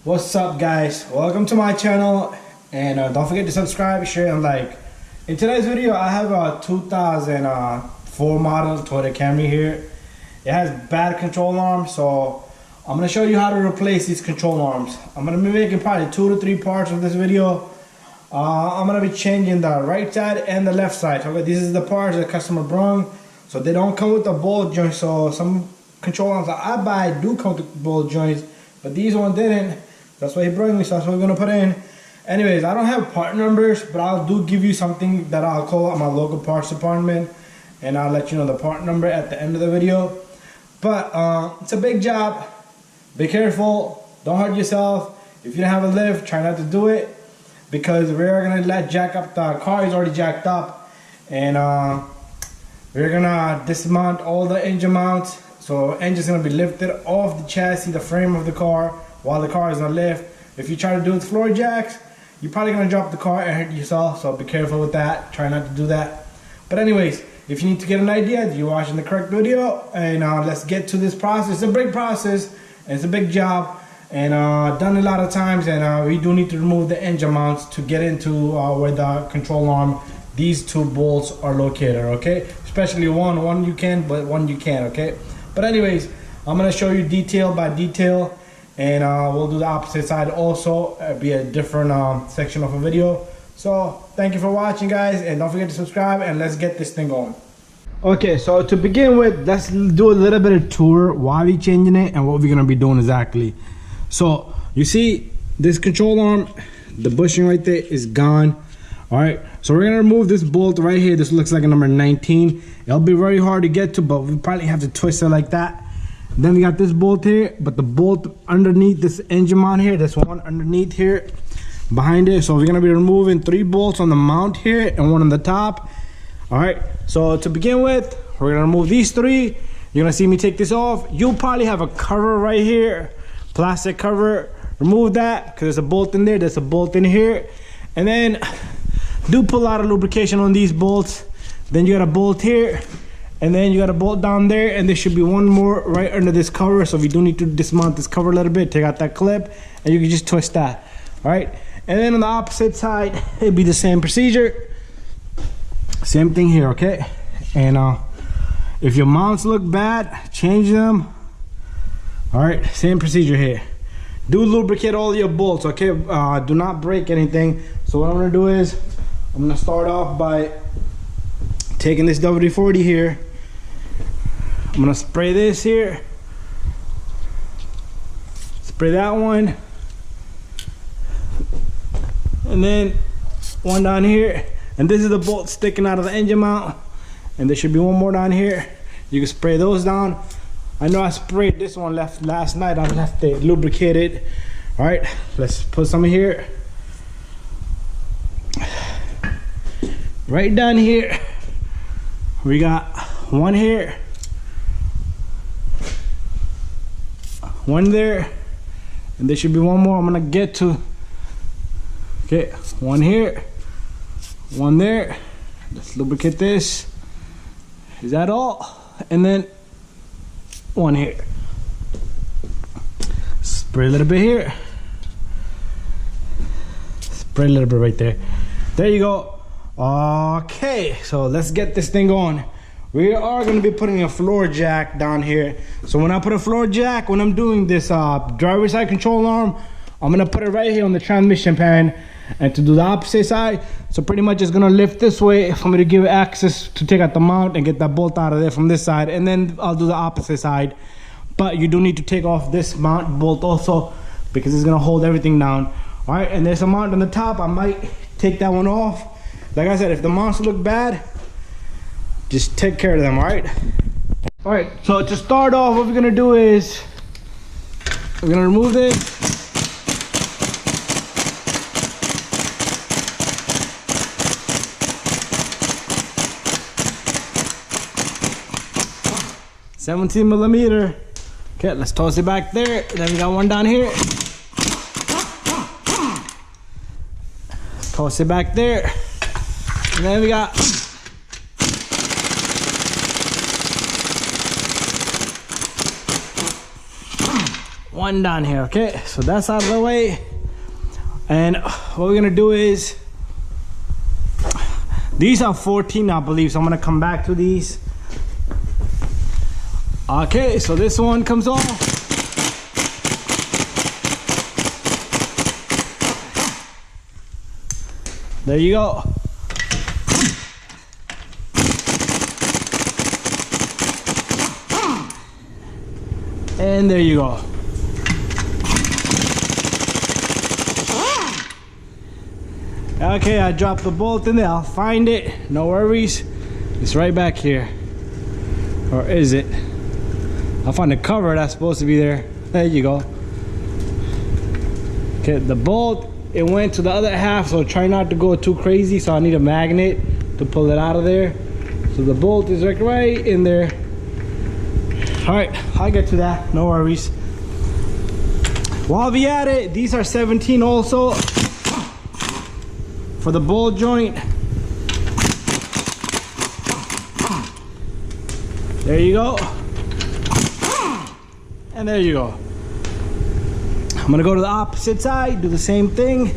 What's up, guys? Welcome to my channel, and don't forget to subscribe, share, and like. In today's video, I have a 2004 model Toyota Camry here. It has bad control arms, so I'm gonna show you how to replace these control arms. I'm gonna be making probably 2 to 3 parts of this video. I'm gonna be changing the right side and the left side. Okay, this is the parts the customer brought, so they don't come with the bolt joint. So some control arms that I buy do come with bolt joints, but these one didn't. That's what he brought me, so that's what we're gonna put in. Anyways, I don't have part numbers, but I'll do give you something that I'll call at my local parts department, and I'll let you know the part number at the end of the video. But it's a big job. Be careful, don't hurt yourself. If you don't have a lift, try not to do it, because we're gonna jack up the car. Is already jacked up, and we're gonna dismount all the engine mounts. So engine's gonna be lifted off the chassis, the frame of the car, while the car is on lift. If you try to do it with floor jacks, you're probably gonna drop the car and hurt yourself, so be careful with that. Try not to do that. But anyways, if you need to get an idea, you're watching the correct video, and let's get to this process. It's a big process, and it's a big job, and done a lot of times, and we do need to remove the engine mounts to get into where the control arm, these 2 bolts are located, okay? Especially one you can, but one you can't, okay? But anyways, I'm gonna show you detail by detail, and we'll do the opposite side also. Be a different section of a video. So thank you for watching, guys, and don't forget to subscribe, and let's get this thing going. Okay, so to begin with, let's do a little bit of tour why we changing it and what we're gonna be doing exactly. So you see this control arm, the bushing right there is gone. All right, so we're gonna remove this bolt right here. This looks like a number 19. It'll be very hard to get to, but we probably have to twist it like that. Then we got this bolt here, but the bolt underneath this engine mount here, this one underneath here behind it. So we're gonna be removing 3 bolts on the mount here and 1 on the top. All right, so to begin with, we're gonna remove these 3. You're gonna see me take this off. You'll probably have a cover right here, plastic cover. Remove that, because there's a bolt in there, there's a bolt in here. And then do put a lot of lubrication on these bolts. Then you got a bolt here, and then you got a bolt down there, and there should be 1 more right under this cover. So if you do need to dismount this cover a little bit, take out that clip, and you can just twist that. All right, and then on the opposite side, it'd be the same procedure. Same thing here, okay? And if your mounts look bad, change them. All right, same procedure here. Do lubricate all your bolts, okay? Do not break anything. So what I'm gonna do is, I'm gonna start off by taking this WD-40 here. I'm gonna spray this here. Spray that one. And then 1 down here. And this is the bolt sticking out of the engine mount. And there should be 1 more down here. You can spray those down. I know I sprayed this one last night. I left it lubricated. All right, let's put some in here. Right down here. We got 1 here, 1 there, and there should be 1 more I'm gonna get to. Okay, 1 here, 1 there. Let's lubricate this. Is that all? And then 1 here. Spray a little bit here. Spray a little bit right there. There you go. Okay, so let's get this thing going. We are going to be putting a floor jack down here. So when I put a floor jack, when I'm doing this driver's side control arm, I'm going to put it right here on the transmission pan, and to do the opposite side. So pretty much it's going to lift this way for me to give access to take out the mount and get that bolt out of there from this side, and then I'll do the opposite side. But you do need to take off this mount bolt also, because it's going to hold everything down. All right, and there's a mount on the top. I might take that one off. Like I said, if the mounts look bad, just take care of them, all right? All right, so to start off, what we're gonna do is, we're gonna remove this. $17mm. Okay, let's toss it back there. Then we got 1 down here. Toss it back there. And then we got 1 one down here. Okay, so that's out of the way. And what we're gonna do is, these are 14, I believe, so I'm gonna come back to these. Okay, so this one comes off. There you go. And there you go. Okay, I dropped the bolt in there. I'll find it. No worries. It's right back here. Or is it? I'll find the cover that's supposed to be there. There you go. Okay, the bolt, it went to the other half, so try not to go too crazy. So I need a magnet to pull it out of there. So the bolt is like right in there. All right, I'll get to that. No worries. While we at it, these are 17 also for the ball joint. There you go. And there you go. I'm gonna go to the opposite side, do the same thing.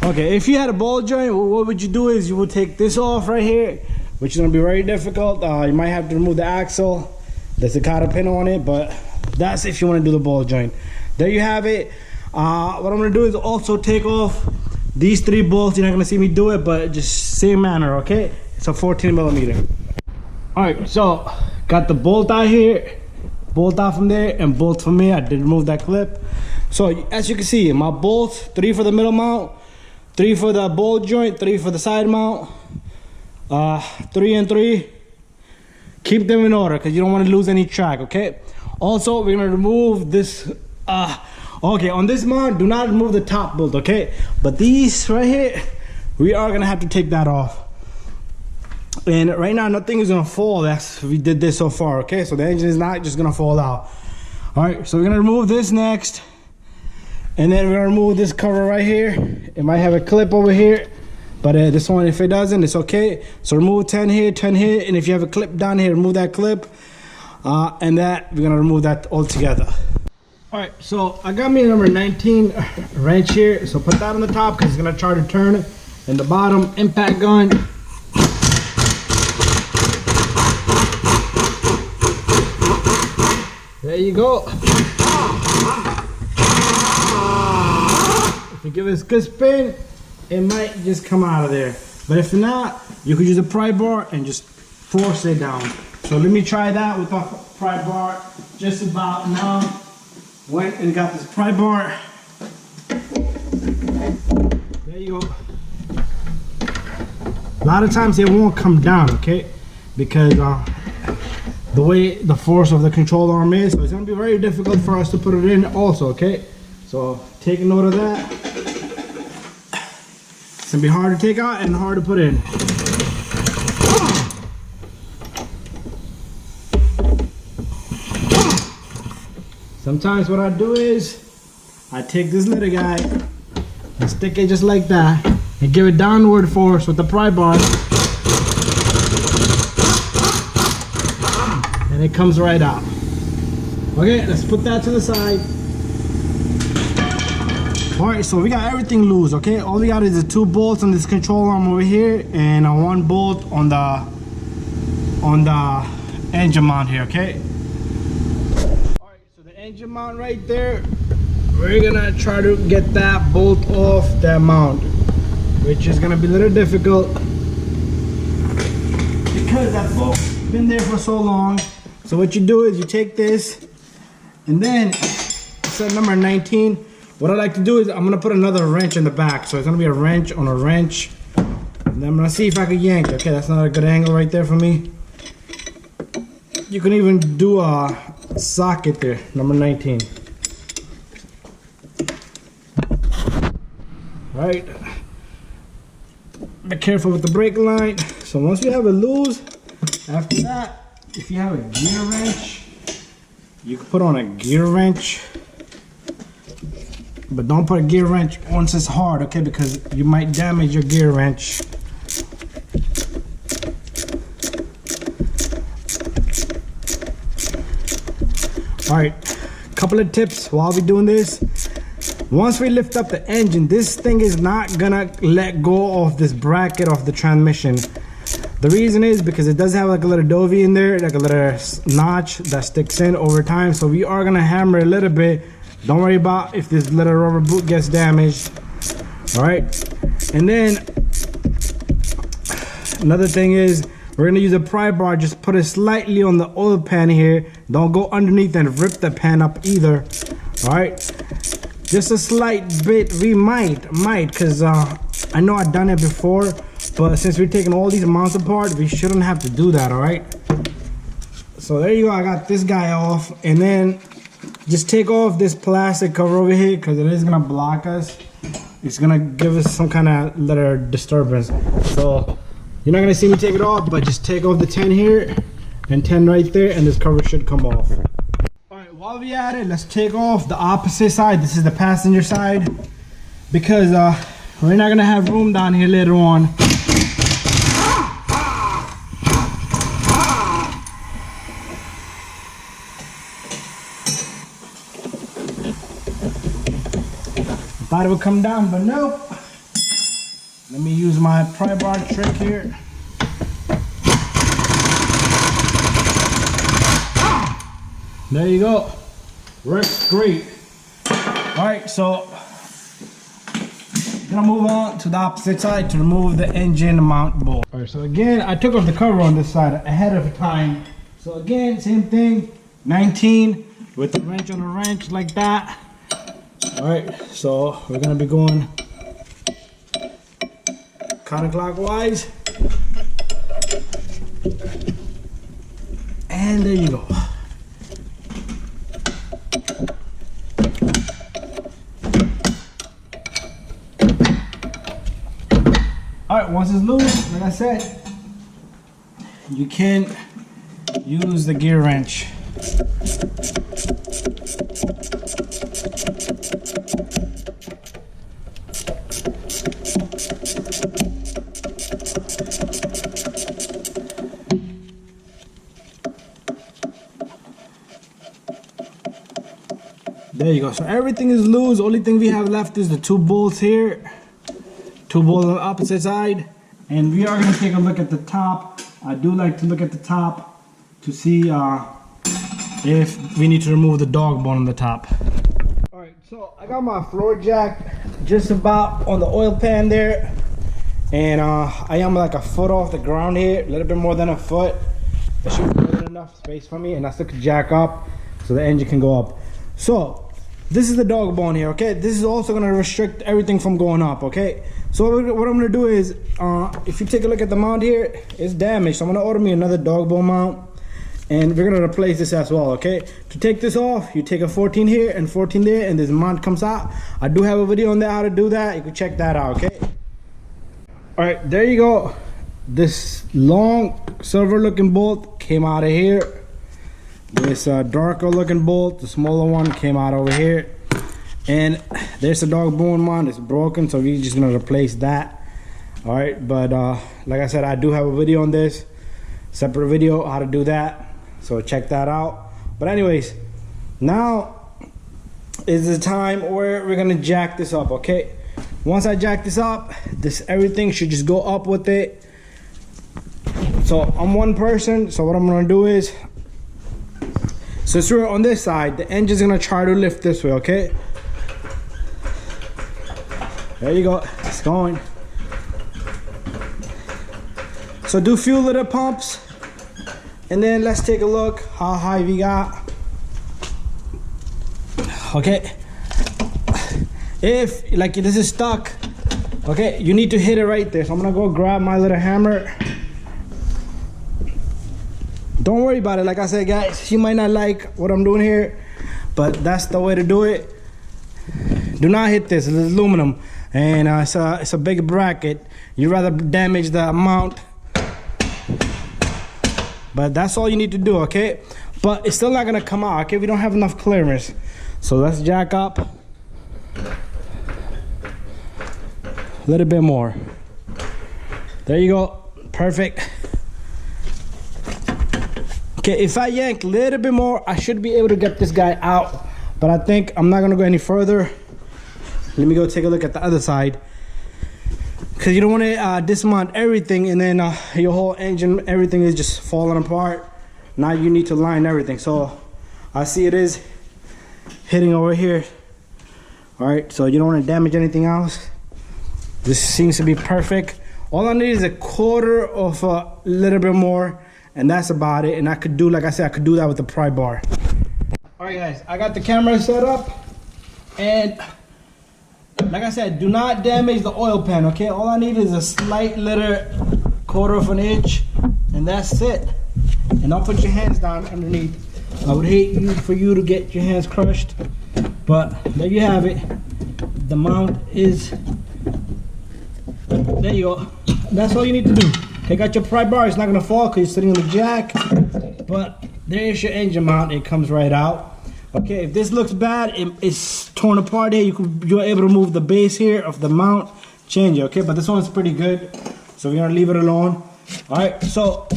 Okay, if you had a ball joint, what would you do is you would take this off right here, which is going to be very difficult. You might have to remove the axle. There's a cotter pin on it, but that's if you want to do the ball joint. There you have it. What I'm going to do is also take off these 3 bolts. You're not going to see me do it, but just same manner, okay? It's a 14 millimeter. All right, so got the bolt out here, bolt out from there, and bolt from here. I did remove that clip. So as you can see, my bolts, 3 for the middle mount, 3 for the ball joint, 3 for the side mount, 3 and 3. Keep them in order because you don't want to lose any track, okay? Also, we're gonna remove this. Okay, on this mount, do not remove the top bolt, okay? But these right here, we are gonna have to take that off. And right now, nothing is gonna fall. That's we did this so far, okay? So the engine is not just gonna fall out. All right, so we're gonna remove this next. And then we're gonna remove this cover right here. It might have a clip over here, but this one, if it doesn't, it's okay. So remove 10 here, 10 here, and if you have a clip down here, remove that clip. And that, we're gonna remove that all together. All right, so I got me a number 19 wrench here. So put that on the top because it's gonna try to turn it. And the bottom impact gun. There you go. If you give it a good spin, it might just come out of there. But if not, you could use a pry bar and just force it down. So let me try that with a pry bar just about now. Went and got this pry bar. There you go. A lot of times it won't come down, okay? Because the way the force of the control arm is, so it's gonna be very difficult for us to put it in also, okay? So take a note of that. It's gonna be hard to take out and hard to put in. Sometimes what I do is I take this little guy and stick it just like that and give it downward force with the pry bar, and it comes right out. Okay, let's put that to the side. Alright, so we got everything loose, okay? All we got is the 2 bolts on this control arm over here and 1 bolt on the engine mount here, okay? Alright, so the engine mount right there, we're gonna try to get that bolt off that mount, which is gonna be a little difficult because that bolt's been there for so long. So what you do is you take this and then set number 19. What I like to do is I'm gonna put another wrench in the back. So it's gonna be a wrench on a wrench. And then I'm gonna see if I can yank it. Okay, that's not a good angle right there for me. You can even do a socket there, number 19. Right. Be careful with the brake line. So once we have it loose, After that, if you have a gear wrench, you can put on a gear wrench, but don't put a gear wrench once it's hard, okay, because you might damage your gear wrench. All right, couple of tips while we're doing this. Once we lift up the engine, this thing is not gonna let go of this bracket of the transmission. The reason is because it does have like a little dovey in there, like a little notch that sticks in over time. So we are gonna hammer a little bit. Don't worry about if this little rubber boot gets damaged. All right, and then another thing is we're gonna use a pry bar. Just put it slightly on the oil pan here. Don't go underneath and rip the pan up either. All right, just a slight bit. We might, because I know I've done it before. But since we're taking all these mounts apart, we shouldn't have to do that, all right? So there you go, I got this guy off. And then just take off this plastic cover over here because it is gonna block us. It's gonna give us some kind of little disturbance. So you're not gonna see me take it off, but just take off the 10 here and 10 right there, and this cover should come off. All right, while we at it, let's take off the opposite side. This is the passenger side, because we're not gonna have room down here later on. Thought it would come down, but nope. Let me use my pry bar trick here. There you go. Works great. All right, so I'm gonna move on to the opposite side to remove the engine mount bolt. All right, so again, I took off the cover on this side ahead of time. So again, same thing, 19 with the wrench on the wrench like that. All right, so we're gonna be going counterclockwise. And there you go. All right, once it's loose, like I said, you can use the gear wrench. There you go. So everything is loose. Only thing we have left is the 2 bolts here. 2 bolts on the opposite side. And we are going to take a look at the top. I do like to look at the top to see if we need to remove the dog bone on the top. Alright, so I got my floor jack just about on the oil pan there. And I am like a foot off the ground here. A little bit more than a foot. That should be more than enough space for me. And I still can jack up so the engine can go up. So this is the dog bone here, okay? This is also gonna restrict everything from going up, okay? So what I'm gonna do is, if you take a look at the mount here, it's damaged. So I'm gonna order me another dog bone mount, and we're gonna replace this as well, okay? To take this off, you take a 14 here and 14 there, and this mount comes out. I do have a video on that, how to do that. You can check that out, okay? All right, there you go. This long silver looking bolt came out of here. This darker looking bolt, the smaller one, came out over here. And there's the dog bone mount. It's broken, so we're just gonna replace that. All right, but like I said, I do have a video on this, separate video how to do that, so check that out. But anyways, now is the time where we're gonna jack this up, okay? Once I jack this up, everything should just go up with it. So I'm one person, so what I'm gonna do is, since we're on this side, the engine's gonna try to lift this way, okay? There you go, it's going. So do few little pumps, and then let's take a look how high we got. Okay, if like this is stuck, okay, you need to hit it right there. So I'm gonna go grab my little hammer. Don't worry about it. Like I said, guys, you might not like what I'm doing here, but that's the way to do it. Do not hit this. It's aluminum, and it's a big bracket. You'd rather damage the mount But that's all you need to do, okay? But it's still not gonna come out, okay? We don't have enough clearance. So let's jack up a little bit more. There you go, perfect. Okay, if I yank a little bit more, I should be able to get this guy out. But I think I'm not gonna go any further. Let me go take a look at the other side. Because you don't want to dismount everything and then your whole engine, everything is just falling apart. Now you need to line everything. So I see it is hitting over here. All right, so you don't want to damage anything else. This seems to be perfect. All I need is a quarter of a little bit more, and that's about it. And I could do, like I said, I could do that with the pry bar. All right, guys, I got the camera set up, and like I said, do not damage the oil pan, okay? All I need is a slight little quarter of an inch, and that's it. And don't put your hands down underneath. I would hate for you to get your hands crushed, but there you have it. The mount is, there you go. That's all you need to do. Take out your pry bar. It's not gonna fall because you're sitting on the jack, but there's your engine mount. It comes right out. Okay, if this looks bad, it's torn apart here. You're able to move the base here of the mount, change it, okay? But this one's pretty good, so we're gonna leave it alone. All right, so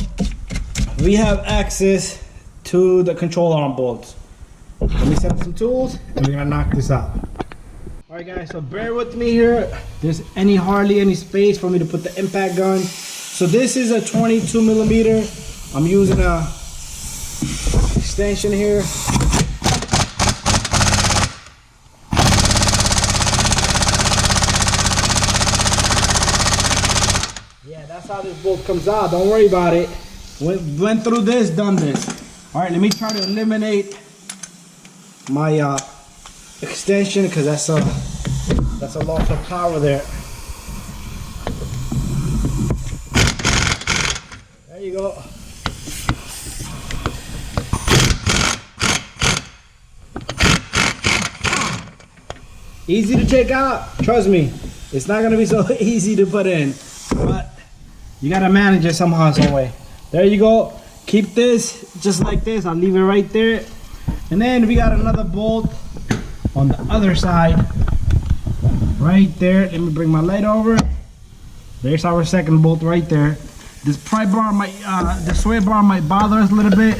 we have access to the control arm bolts. Let me set up some tools, and we're gonna knock this out. All right, guys, so bear with me here. There's hardly any space for me to put the impact gun. So this is a 22 millimeter. I'm using a extension here. That's how this bolt comes out. Don't worry about it. Went through this, done this. All right, let me try to eliminate my extension because that's a loss of power there. There you go. Easy to take out. Trust me, it's not gonna be so easy to put in, but you gotta manage it somehow, some way. There you go. Keep this just like this. I'll leave it right there. And then we got another bolt on the other side. Right there. Let me bring my light over. There's our second bolt right there. This pry bar might, the sway bar might bother us a little bit.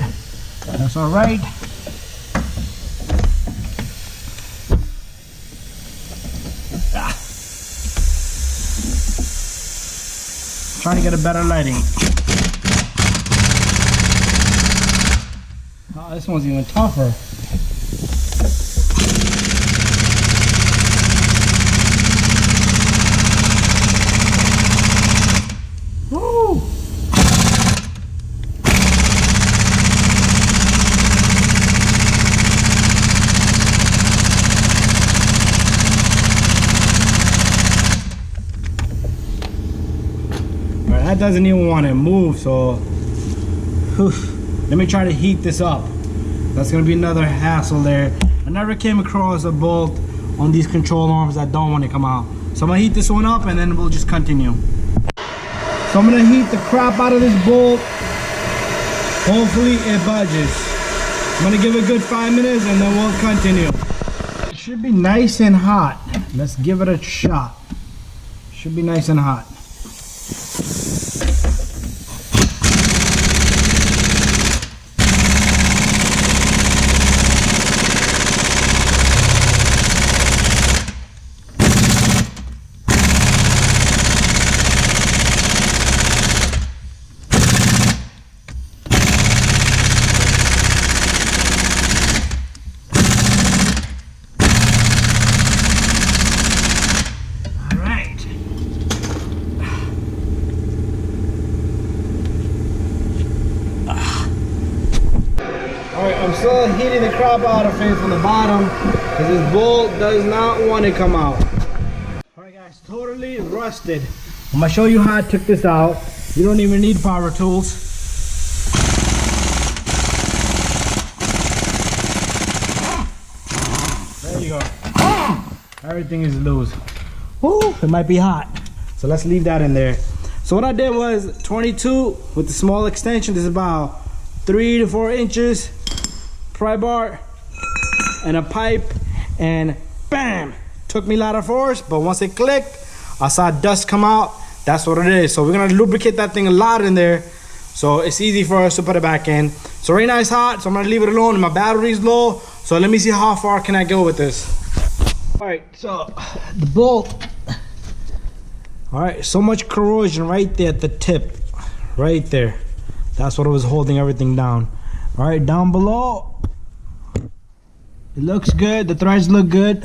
That's all right. Trying to get a better lighting. Oh, this one's even tougher. Woo! That doesn't even want to move, so let me try to heat this up. That's gonna be another hassle there. I never came across a bolt on these control arms that don't want to come out. So I'm gonna heat this one up and then we'll just continue. So I'm gonna heat the crap out of this bolt. Hopefully it budges. I'm gonna give it a good 5 minutes and then we'll continue. It should be nice and hot. Let's give it a shot. Should be nice and hot. I'm still heating the crap out of it from the bottom because this bolt does not want to come out. Alright guys, totally rusted. I'm going to show you how I took this out. You don't even need power tools. There you go. Everything is loose. Woo, it might be hot. So let's leave that in there. So what I did was 22 with the small extension. This is about 3 to 4 inches, pry bar, and a pipe, and bam! Took me a lot of force, but once it clicked, I saw dust come out. That's what it is. So we're gonna lubricate that thing a lot in there, so it's easy for us to put it back in. So right now it's hot, so I'm gonna leave it alone. My battery's low, so let me see how far can I go with this. All right, so the bolt. All right, so much corrosion right there at the tip, right there. That's what was holding everything down. All right, down below, it looks good. The threads look good.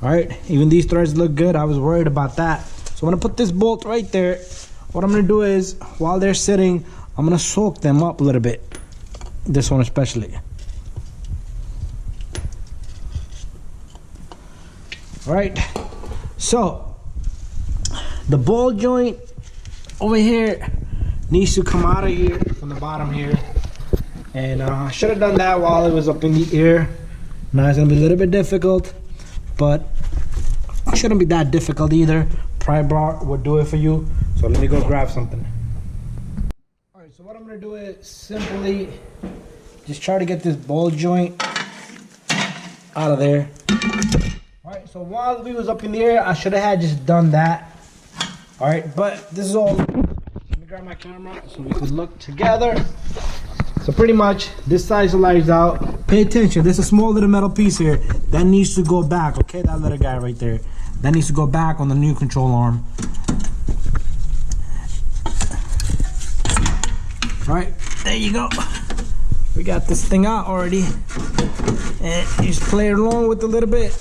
All right, even these threads look good. I was worried about that. So I'm gonna put this bolt right there. What I'm gonna do is, while they're sitting, I'm gonna soak them up a little bit. This one especially. All right, so the ball joint over here needs to come out of here from the bottom here, and I should have done that while it was up in the air. Now it's gonna be a little bit difficult, but it shouldn't be that difficult either. Pry bar would do it for you. So let me go grab something. All right, so what I'm gonna do is simply just try to get this ball joint out of there. All right, so while we was up in the air, I should have had just done that. All right, but this is all. Let me grab my camera so we can look together. So pretty much, this side slides out. Pay attention, there's a small little metal piece here that needs to go back, okay? That little guy right there. That needs to go back on the new control arm. All right, there you go. We got this thing out already. And you just play along with it a little bit.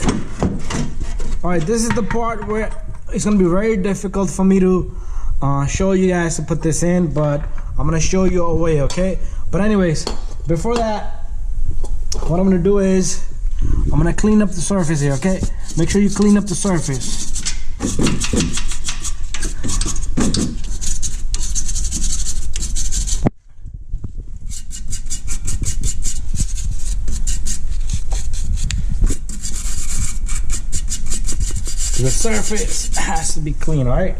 All right, this is the part where it's gonna be very difficult for me to show you guys to put this in, but I'm gonna show you a way, okay? But anyways, before that, what I'm gonna do is I'm gonna clean up the surface here, okay? Make sure you clean up the surface. The surface has to be clean, all right?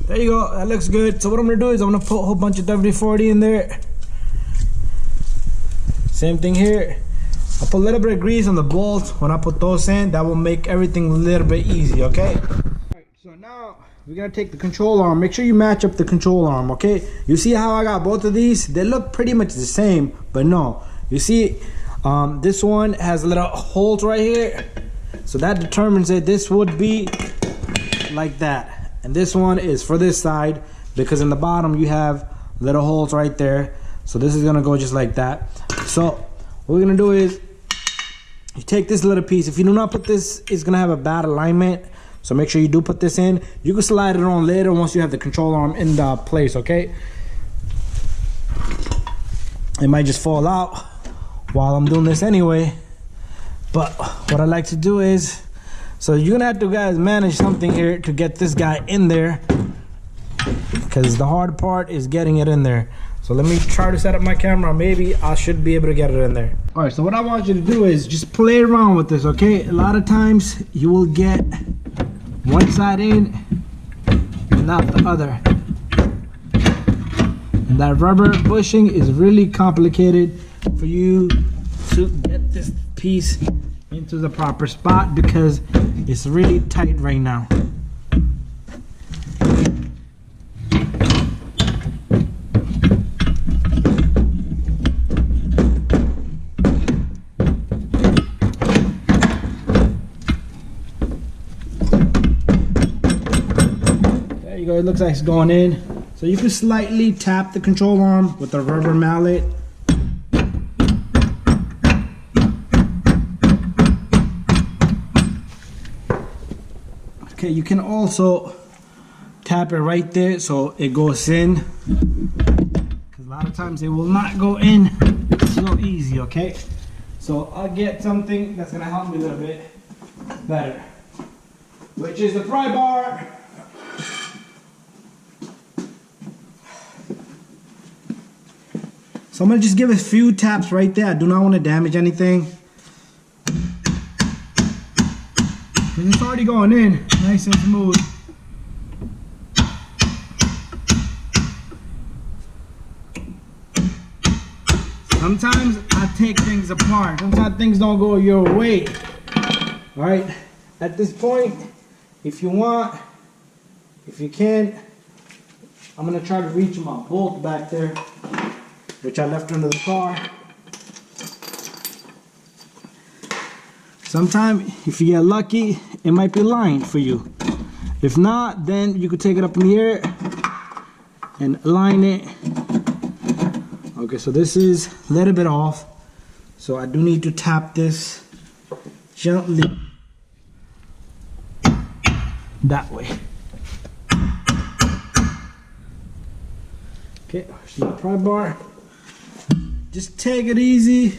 There you go, that looks good. So what I'm gonna do is I'm gonna put a whole bunch of WD-40 in there. Same thing here. I'll put a little bit of grease on the bolts. When I put those in, that will make everything a little bit easy, okay? Alright, so now we're gonna take the control arm. Make sure you match up the control arm, okay? You see how I got both of these? They look pretty much the same, but no. You see, this one has a little holes right here. So that determines that this would be like that. And this one is for this side, because in the bottom you have little holes right there. So this is gonna go just like that. So what we're gonna do is, you take this little piece. If you do not put this, it's gonna have a bad alignment. So make sure you do put this in. You can slide it on later once you have the control arm in the place, okay? It might just fall out while I'm doing this anyway. But what I like to do is, so you're gonna have to guys manage something here to get this guy in there, because the hard part is getting it in there. So let me try to set up my camera. Maybe I should be able to get it in there. All right, so what I want you to do is just play around with this, okay? A lot of times you will get one side in and not the other. And that rubber bushing is really complicated for you to get this piece into the proper spot, because it's really tight right now. There you go, it looks like it's going in. So you can slightly tap the control arm with a rubber mallet. Okay, you can also tap it right there so it goes in, because a lot of times it will not go in so easy, okay? So I'll get something that's gonna help me a little bit better, which is the pry bar. So I'm gonna just give a few taps right there. I do not want to damage anything. It's already going in, nice and smooth. Sometimes I take things apart. Sometimes things don't go your way. All right, at this point, if you want, if you can, I'm gonna try to reach my bolt back there, which I left under the car. Sometimes, if you get lucky, it might be lined for you. If not, then you could take it up in the air and align it. Okay, so this is a little bit off, so I do need to tap this gently that way. Okay, here's my pry bar. Just take it easy.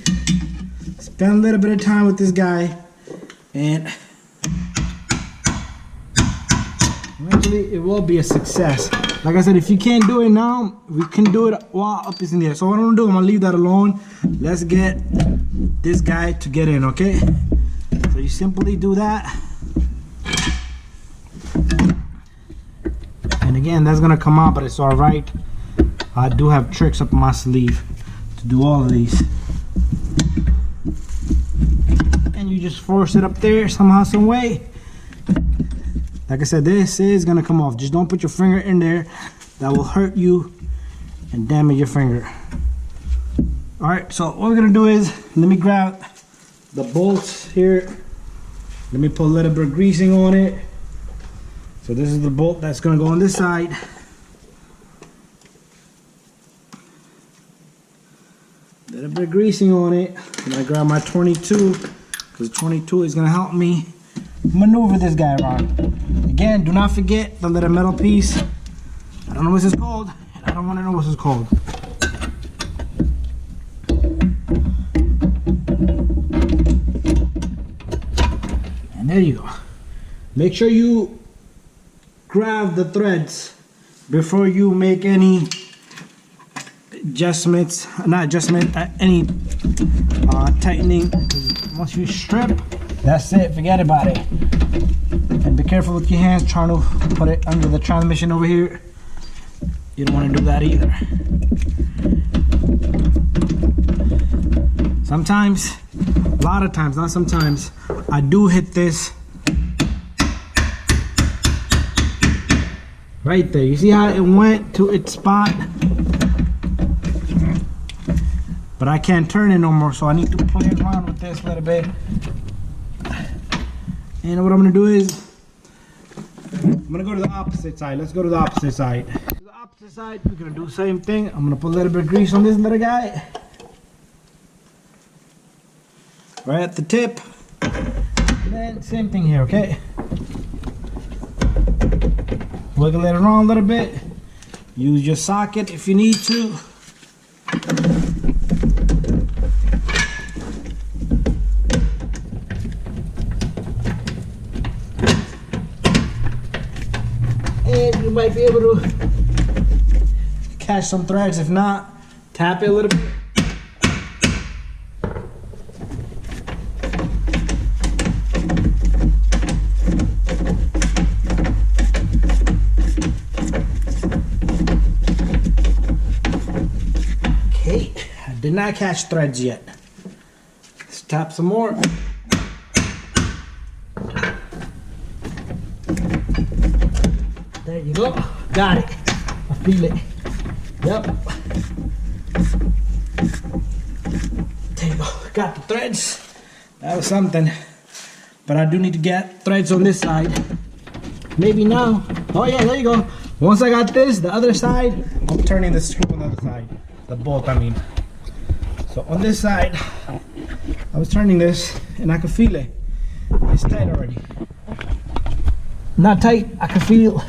Spend a little bit of time with this guy, and eventually it will be a success. Like I said, if you can't do it now, we can do it while up is in the air. So what I'm gonna do, I'm gonna leave that alone. Let's get this guy to get in, okay? So you simply do that. And again, that's gonna come out, but it's all right. I do have tricks up my sleeve to do all of these. And you just force it up there somehow, some way. Like I said, this is gonna come off. Just don't put your finger in there. That will hurt you and damage your finger. All right, so what we're gonna do is, let me grab the bolts here. Let me put a little bit of greasing on it. So this is the bolt that's gonna go on this side. A little bit of greasing on it. I'm gonna grab my 22, because 22 is gonna help me maneuver this guy around. Again, do not forget the little metal piece. I don't know what this is called, and I don't want to know what this is called. And there you go. Make sure you grab the threads before you make any adjustments, not adjustment, any tightening. Once you strip, that's it, forget about it. And be careful with your hands trying to put it under the transmission over here. You don't want to do that either. Sometimes, a lot of times, not sometimes, I do hit this right there. You see how it went to its spot? But I can't turn it no more, so I need to play around with this a little bit. And what I'm gonna do is, I'm gonna go to the opposite side. Let's go to the opposite side. To the opposite side, we're gonna do the same thing. I'm gonna put a little bit of grease on this little guy. Right at the tip. And then same thing here, okay? Wiggle it around a little bit. Use your socket if you need to. And you might be able to catch some threads. If not, tap it a little bit. Okay, I did not catch threads yet. Let's tap some more. There you go. Got it. I feel it. Yep. There you go. Got the threads. That was something. But I do need to get threads on this side. Maybe now. Oh yeah, there you go. Once I got this, the other side, I'm turning the screw on the other side. The bolt, I mean. So on this side, I was turning this and I could feel it. It's tight already. Not tight, I can feel.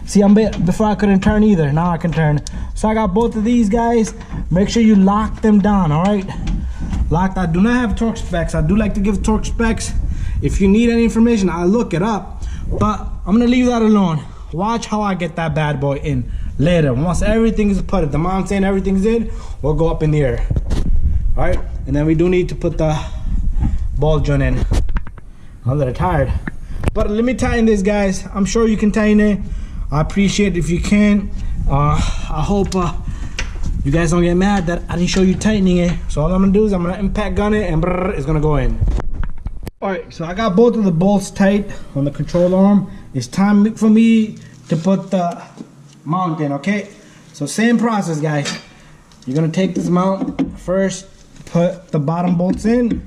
See, before I couldn't turn either. Now I can turn. So I got both of these guys. Make sure you lock them down, all right? Locked. I do not have torque specs. I do like to give torque specs. If you need any information, I'll look it up. But I'm gonna leave that alone. Watch how I get that bad boy in later. Once everything is put, the mount saying everything's in, we'll go up in the air. All right? And then we do need to put the ball joint in. I'm a little tired. But let me tighten this, guys. I'm sure you can tighten it. I appreciate it if you can. I hope you guys don't get mad that I didn't show you tightening it. So all I'm gonna do is I'm gonna impact gun it and brrr, it's gonna go in. Alright, so I got both of the bolts tight on the control arm. It's time for me to put the mount in, okay? So same process, guys. You're gonna take this mount first, put the bottom bolts in,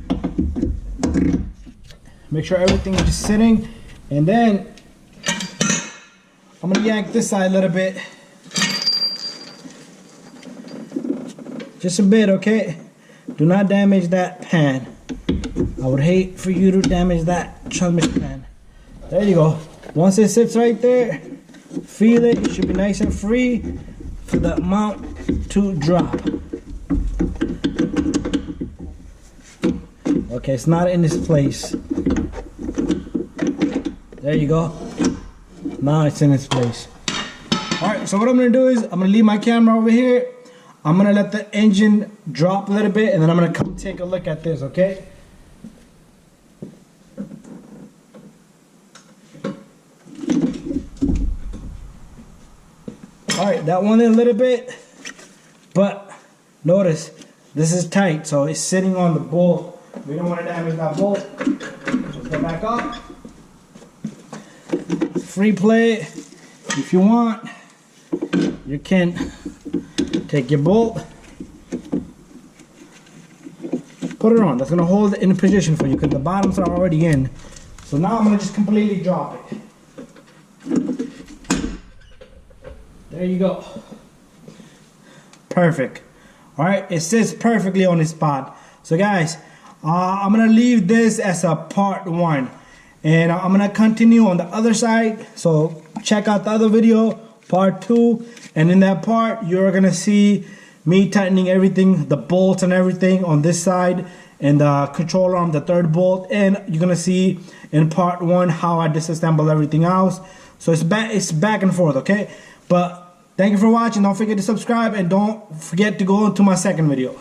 make sure everything is just sitting, and then I'm gonna yank this side a little bit. Just a bit, okay? Do not damage that pan. I would hate for you to damage that chummish pan. There you go. Once it sits right there, feel it. It should be nice and free for the mount to drop. Okay, it's not in its place. There you go. Now it's in its place. Alright, so what I'm going to do is I'm going to leave my camera over here. I'm going to let the engine drop a little bit and then I'm going to come take a look at this, okay? Alright, that went in a little bit, but notice this is tight, so it's sitting on the bolt. We don't want to damage that bolt. Let's go back up. Free play. If you want, you can take your bolt, put it on. That's going to hold it in position for you because the bottoms are already in. So now I'm going to just completely drop it. There you go. Perfect. Alright, it sits perfectly on its spot. So guys, I'm going to leave this as a part 1. And I'm going to continue on the other side. So check out the other video, part 2. And in that part, you're going to see me tightening everything, the bolts and everything on this side. And the control arm, the third bolt. And you're going to see in part 1 how I disassemble everything else. So it's back and forth, okay? But thank you for watching. Don't forget to subscribe and don't forget to go to my second video.